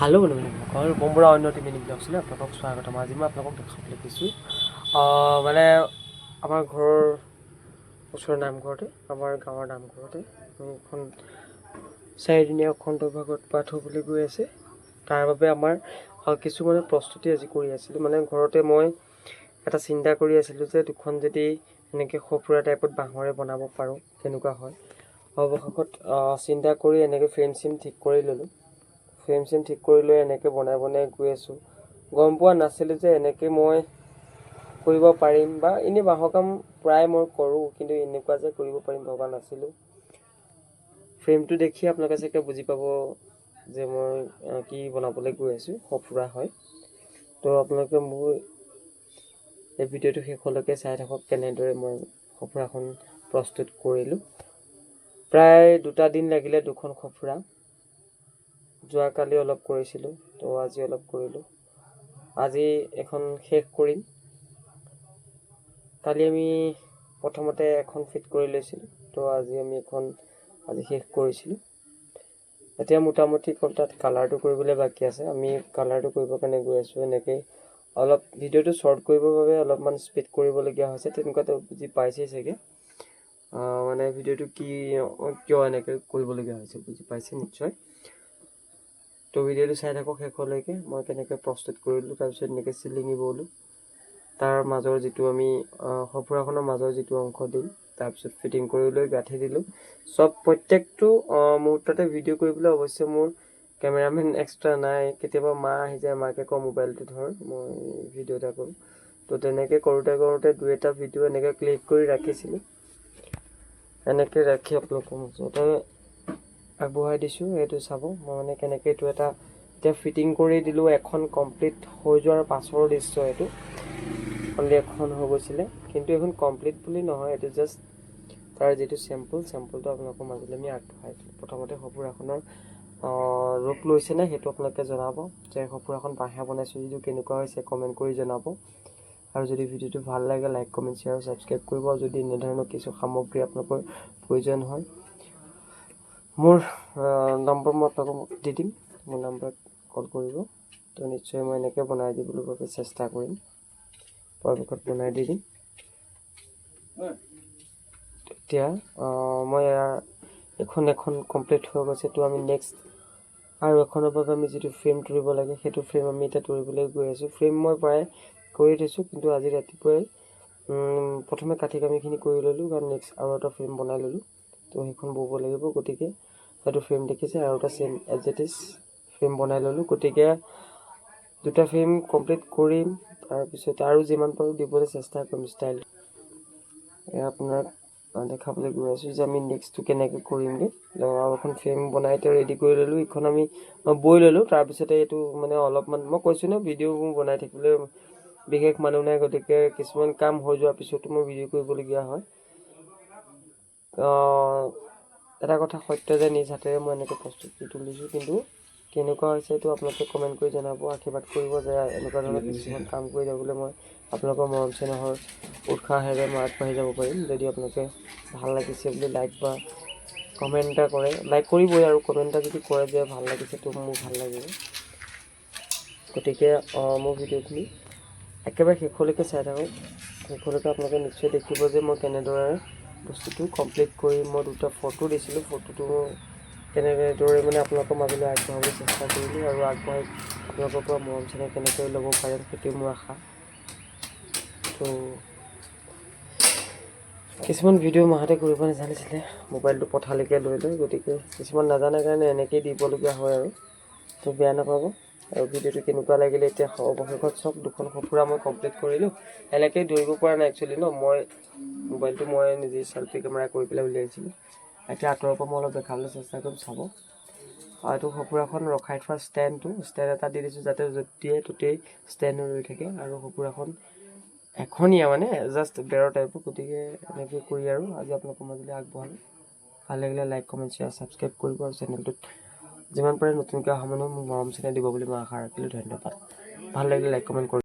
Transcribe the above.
ভালো মানে ঘৰ বম্বৰা অন্য টিম ইনিং ব্লগছলৈ আপোনালোকক স্বাগতম। আজি মই আপোনালোকক দেখাবলৈ গৈছোঁ মানে আমাৰ ঘৰৰ ওচৰৰ নামঘৰতে, আমাৰ গাঁৱৰ নামঘৰতে এখন 4দিনীয়া অখণ্ড ভাগৱত পাঠ হ'বলৈ গৈ আছে। তাৰ বাবে আমাৰ কিছুমানে প্ৰস্তুতি আজি কৰি আছিলোঁ। মানে ঘৰতে মই এটা চিন্তা কৰি আছিলোঁ যে দুখন যদি এনেকৈ সঁফুৰা টাইপত বাঁহৰে বনাব পাৰোঁ কেনেকুৱা হয়। অৱশেষত চিন্তা কৰি এনেকৈ ফ্ৰেম চিম ঠিক কৰি ল'লোঁ। ফ্ৰেম চিম ঠিক কৰি লৈ এনেকৈ বনাই গৈ আছোঁ। গম পোৱা নাছিলোঁ যে এনেকৈ মই কৰিব পাৰিম, বা এনেই বাঁহৰ কাম প্ৰায় মই কৰোঁ, কিন্তু এনেকুৱা যে কৰিব পাৰিম ভবা নাছিলোঁ। ফ্ৰেমটো দেখি আপোনালোকে চাগে বুজি পাব যে মই কি বনাবলৈ গৈ আছোঁ। সঁফুৰা হয়। তো আপোনালোকে মোৰ এই ভিডিঅ'টো শেষলৈকে চাই থাকক, কেনেদৰে মই সঁফুৰাখন প্ৰস্তুত কৰিলোঁ। প্ৰায় 2 দিন লাগিলে দুখন সঁফুৰা। যোৱাকালি অলপ কৰিছিলোঁ, তো আজি অলপ কৰিলোঁ। আজি এখন শেষ কৰিম। কালি আমি প্ৰথমতে এখন ফিট কৰি লৈছিলোঁ, তো আজি আমি এখন শেষ কৰিছিলোঁ। এতিয়া মোটামুটি তাত কালাৰটো কৰিবলৈ বাকী আছে। আমি কালাৰটো কৰিবৰ কাৰণে গৈ আছোঁ। এনেকৈ অলপ ভিডিঅ'টো শ্বৰ্ট কৰিবৰ বাবে অলপমান স্পীড কৰিবলগীয়া হৈছে। তেনেকুৱাতো বুজি পাইছেই চাগে। মানে ভিডিঅ'টো কিয় এনেকৈ কৰিবলগীয়া হৈছে বুজি পাইছে নিশ্চয়। তো ভিডিঅ'টো চাই থাকক শেষলৈকে, মই কেনেকৈ প্ৰস্তুত কৰিলোঁ। তাৰপিছত এনেকৈ চিলিঙি বলোঁ, তাৰ মাজৰ যিটো আমি সঁফুৰাখনৰ মাজৰ যিটো অংশ দিম, তাৰপিছত ফিটিং কৰি লৈ গাঁঠি দিলোঁ। প্ৰত্যেকটো মুহূৰ্ততে ভিডিঅ' কৰিবলৈ অৱশ্যে মোৰ কেমেৰামেন এক্সট্ৰা নাই। কেতিয়াবা মা আহি যায়, মাকে কওঁ মোবাইলটো ধৰ, মই ভিডিঅ' এটা কৰোঁ। তো তেনেকৈ কৰোঁতে 2-এটা ভিডিঅ' এনেকৈ ক্লিক কৰি ৰাখিছিলোঁ। এনেকৈ ৰাখি আপোনালোকৰ মাজতে আগবঢ়াই দিছোঁ। এইটো চাব, মই মানে কেনেকৈ এইটো এতিয়া ফিটিং কৰি দিলোঁ। এখন কমপ্লিট হৈ যোৱাৰ পাছৰ দৃশ্য এইটো। অনলি এখন হৈ গৈছিলে, কিন্তু এইখন কমপ্লিট বুলি নহয়, এইটো জাষ্ট তাৰ যিটো চেম্পুলটো আপোনালোকৰ মাজলৈ আমি আগবঢ়াই দিলোঁ। প্ৰথমতে সঁফুৰাখনৰ ৰূপ লৈছেনে সেইটো আপোনালোকে জনাব, যে সঁফুৰাখন বাঁহে বনাইছোঁ যদিও কেনেকুৱা হৈছে কমেণ্ট কৰি জনাব। আৰু যদি ভিডিঅ'টো ভাল লাগে লাইক, কমেণ্ট, শ্বেয়াৰ, ছাবস্ক্ৰাইব কৰিব। আৰু যদি এনেধৰণৰ কিছু সামগ্ৰী আপোনালোকৰ প্ৰয়োজন হয়, মোৰ নম্বৰ মই আপোনালোকক দি দিম, মোৰ নাম্বাৰত কল কৰিব। তো নিশ্চয় মই এনেকৈ বনাই দিবলৈ বাবে চেষ্টা কৰিম, পৰাপক্ষত বনাই দি দিম। এতিয়া মই এখন কমপ্লিট হৈ গৈছে। তো আমি নেক্সট আৰু এখনৰ বাবে আমি যিটো ফ্ৰেম তৰিব লাগে, সেইটো ফ্ৰেম আমি এতিয়া তৰিবলৈ গৈ আছোঁ। ফ্ৰেম মই প্ৰায় কৰি থৈছোঁ, কিন্তু আজি ৰাতিপুৱাই প্ৰথমে কাঠি কামিখিনি কৰি ল'লোঁ, কাৰণ নেক্সট আৰু এটা ফ্ৰেম বনাই ল'লোঁ। তো সেইখন ব'ব লাগিব, গতিকে সেইটো ফ্ৰেম দেখিছে, আৰু এটা same as it is frame বনাই ল'লোঁ। গতিকে 2টা ফ্ৰেম কমপ্লিট কৰিম, তাৰপিছত আৰু যিমান পাৰোঁ দিবলৈ চেষ্টা কৰিম ষ্টাইল। আপোনাক দেখাবলৈ গৈ আছোঁ যে আমি নেক্সটটো কেনেকৈ কৰিমগৈ। আৰু এখন ফ্ৰেম বনাই এতিয়া ৰেডি কৰি ল'লোঁ। ইখন আমি বৈ ল'লোঁ। তাৰপিছতে এইটো মানে অলপমান মই কৈছোঁ ন, ভিডিঅ' বনাই থাকিবলৈ বিশেষ মানুহ নাই, গতিকে কিছুমান কাম হৈ যোৱাৰ পিছতো মই ভিডিঅ' কৰিবলগীয়া হয়। এটা কথা সত্য যে নিজ হাতেৰে মই এনেকৈ প্ৰস্তুতি তুলিছোঁ, কিন্তু কেনেকুৱা হৈছে এইটো আপোনালোকে কমেণ্ট কৰি জনাব। আশীৰ্বাদ কৰিব যে এনেকুৱা ধৰণৰ কিছুমান কাম কৰি যাবলৈ মই আপোনালোকৰ মৰম চেনেহৰ উৎসাহেৰে মই আগবাঢ়ি যাব পাৰিম। যদি আপোনালোকে ভাল লাগিছে বুলি লাইক বা কমেণ্ট এটা কৰে, লাইক কৰিবই, আৰু কমেণ্ট এটা যদি কৰে যে ভাল লাগিছে, তো মোৰ ভাল লাগিব। গতিকে মোৰ ভিডিঅ'খিনি একেবাৰে শেষলৈকে চাই থাকক। শেষলৈকে আপোনালোকে নিশ্চয় দেখিব যে মই কেনেদৰে বস্তুটো কমপ্লিট কৰি মই 2টা ফটো দিছিলোঁ। ফটোটো কেনেদৰে মানে আপোনালোকৰ মাজলৈ আগবঢ়াবলৈ চেষ্টা কৰিলোঁ, আৰু আগবঢ়াই আপোনালোকৰ পৰা মৰম চেনেহ কেনেকৈ ল'ব পাৰিম সেইটোৱে মোৰ আশা। তো কিছুমান ভিডিঅ' মাহঁতে কৰিব নাজানিছিলে, মোবাইলটো পথালিকৈ লৈ লয়, গতিকে কিছুমান নাজানে কাৰণে এনেকৈয়ে দিবলগীয়া হয় আৰু। তো বেয়া নাপাব। আৰু ভিডিঅ'টো কেনেকুৱা লাগিলে এতিয়া অৱশেষত চব 2খন সঁফুৰা মই কমপ্লিট কৰিলোঁ। এনেকৈয়ে ধৰিব পৰা নাই একচুৱেলি ন, মোবাইলটো মই নিজেই চেল্ফি কেমেৰা কৰি পেলাই উলিয়াইছিলোঁ। এতিয়া আঁতৰৰ পৰা মই অলপ দেখাবলৈ চেষ্টা কৰিম, চাব। এইটো সঁফুৰাখন ৰখাই থোৱা ষ্টেণ্ড এটা দি দিছোঁ, যাতে য'ত দিয়ে ত'তেই ষ্টেণ্ড ৰৈ থাকে। আৰু সঁফুৰাখন এখনীয়া মানে জাষ্ট বেৰৰ টাইপৰ, গতিকে এনেকৈ কৰি আৰু আজি আপোনালোকৰ মাজলৈ আগবঢ়ালোঁ। ভাল লাগিলে লাইক, কমেণ্ট, শ্বেয়াৰ, ছাবস্ক্ৰাইব কৰিব। আৰু চেনেলটোত যিমান পাৰে নতুনকৈ অহা মানুহ মোক মৰম চেনেহ দিব বুলি মই আশা ৰাখিলোঁ। ধন্যবাদ। ভাল লাগিলে লাইক, কমেণ্ট কৰিব।